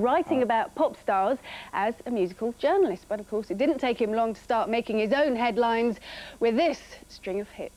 Writing about pop stars as a musical journalist. But of course, it didn't take him long to start making his own headlines with this string of hits.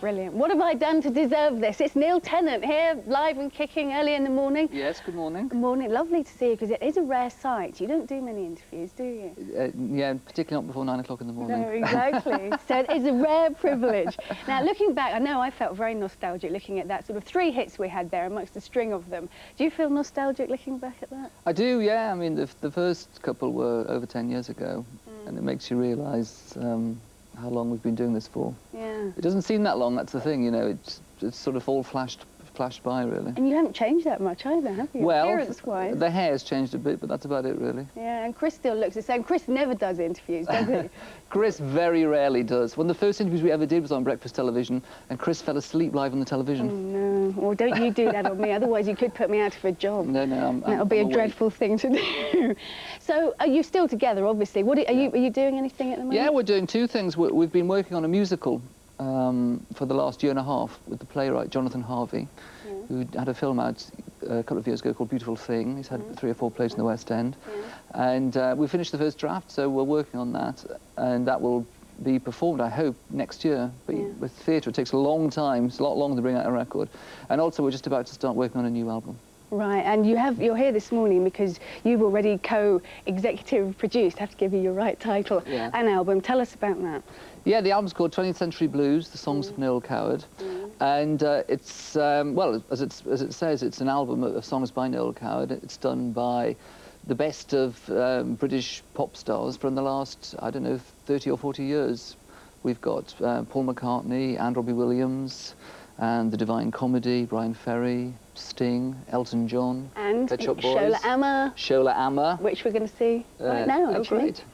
Brilliant. What have I done to deserve this? It's Neil Tennant here, live and kicking early in the morning. Yes, good morning. Good morning. Lovely to see you, because it is a rare sight. You don't do many interviews, do you? Yeah, particularly not before 9 o'clock in the morning. No, exactly. So it is a rare privilege. Now, looking back, I know I felt very nostalgic looking at that sort of 3 hits we had there amongst a string of them. Do you feel nostalgic looking back at that? I do, yeah. I mean, the first couple were over 10 years ago, and it makes you realise how long we've been doing this for. Yeah. It doesn't seem that long, that's the thing, you know, it's sort of all flashed by, really. And you haven't changed that much either, have you? Well, appearance-wise. the hair's changed a bit, but that's about it, really. Yeah, and Chris still looks the same. Chris never does interviews, does he? Chris very rarely does. One of the first interviews we ever did was on breakfast television, and Chris fell asleep live on the television. Oh, no. Well, don't you do that on me, otherwise you could put me out of a job. No, that'll be a dreadful thing to do. So, are you still together, obviously? What are you doing anything at the moment? Yeah, we're doing 2 things. We've been working on a musical for the last 1.5 years with the playwright Jonathan Harvey, who had a film out a couple of years ago called Beautiful Thing. He's had 3 or 4 plays in the West End. And we finished the first draft, so we're working on that, and that will be performed, I hope, next year. But with theatre, it takes a long time. It's a lot longer to bring out a record. And also, we're just about to start working on a new album. Right, and you're here this morning because you've already co-executive produced, have to give you your right title, an album. Tell us about that. Yeah, the album's called 20th Century Blues, The Songs of Noel Coward. And it's, well, as it says, it's an album of songs by Noel Coward. It's done by the best of British pop stars from the last, I don't know, 30 or 40 years. We've got Paul McCartney and Robbie Williams, and The Divine Comedy, Brian Ferry, Sting, Elton John, and Pet Shop Boys, Shola Amma, which we're going to see right now, actually. Right.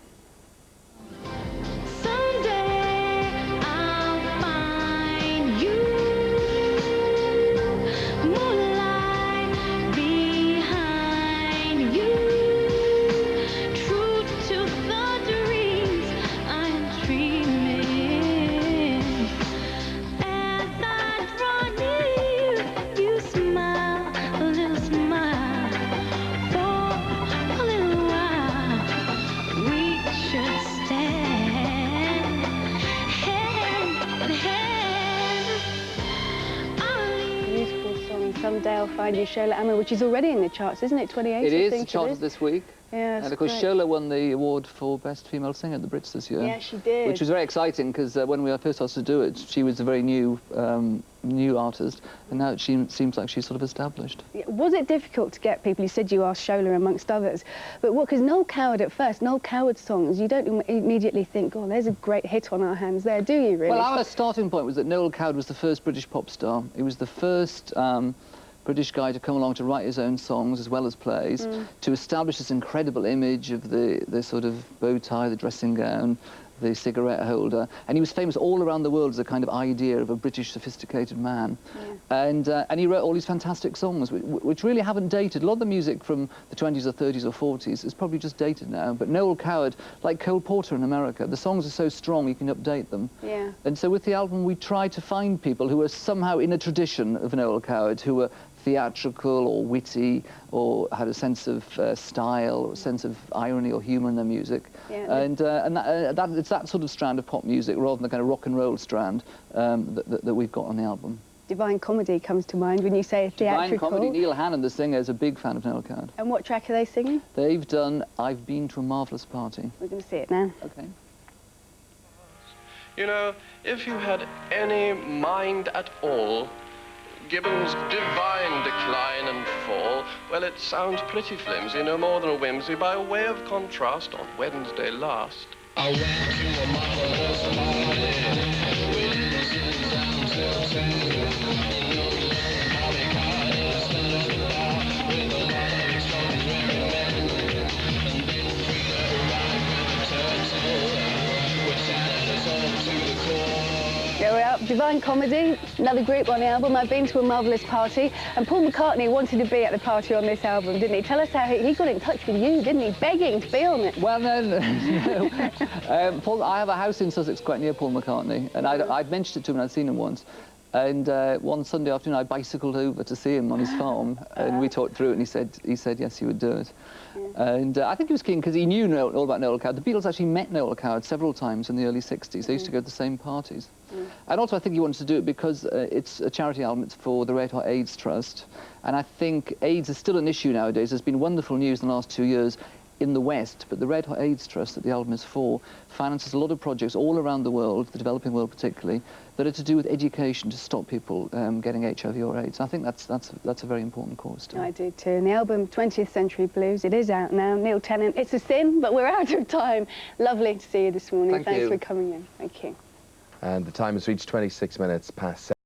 Someday I'll Find You, Shola Amma, which is already in the charts, isn't it? 28, It is, the charted this week. Yeah, and of course, Shola won the award for Best Female Singer at the Brits this year. Yeah, she did. Which was very exciting, because when we first asked to do it, she was a very new artist, and now it seems like she's sort of established. Yeah. Was it difficult to get people? You said you asked Shola amongst others, but what, because Noel Coward at first, Noel Coward songs, you don't immediately think, oh, there's a great hit on our hands there, do you really? Well, our starting point was that Noel Coward was the first British pop star. He was the first British guy to come along to write his own songs as well as plays, to establish this incredible image of the sort of bow tie, the dressing gown, the cigarette holder, and he was famous all around the world as a kind of idea of a British sophisticated man. And he wrote all these fantastic songs which really haven't dated. A lot of the music from the 20s or 30s or 40s is probably just dated now, but Noel Coward, like Cole Porter in America, the songs are so strong you can update them. And so with the album we tried to find people who were somehow in a tradition of Noel Coward, who were theatrical or witty, or had a sense of style, or a sense of irony or humour in their music. And it's that sort of strand of pop music, rather than the kind of rock and roll strand that we've got on the album. Divine Comedy comes to mind when you say theatrical. Divine Comedy, Neil Hannon, the singer, is a big fan of Noel Coward. And what track are they singing? They've done I've Been to a Marvellous Party. We're going to see it now. Okay. You know, if you had any mind at all, Gibbon's divine decline and fall, well, it sounds pretty flimsy, no more than a whimsy, by way of contrast on Wednesday last. I went to a marvelous party, we didn't sit down till 10. There we are, Divine Comedy, another group on the album. I've been to a marvellous party, and Paul McCartney wanted to be at the party on this album, didn't he? Tell us how he got in touch with you, didn't he? Begging to be on it. Well, no. Paul, I have a house in Sussex quite near Paul McCartney, and I'd mentioned it to him and I'd seen him once. And one Sunday afternoon, I bicycled over to see him on his farm, and we talked through it, and he said yes, he would do it. Yeah. And I think he was keen because he knew all about Noel Coward. The Beatles actually met Noel Coward several times in the early 60s. They used to go to the same parties. And also I think he wanted to do it because it's a charity album. It's for the Red Hot AIDS Trust. And I think AIDS is still an issue nowadays. There's been wonderful news in the last 2 years in the West, but the Red Hot AIDS Trust that the album is for finances a lot of projects all around the world, the developing world particularly, that are to do with education to stop people getting HIV or AIDS. I think that's a very important cause too. I do too. And the album 20th Century Blues, it is out now. Neil Tennant, it's a sin, but we're out of time. Lovely to see you this morning. Thanks for coming in. Thank you. And the time has reached 26 minutes past 7.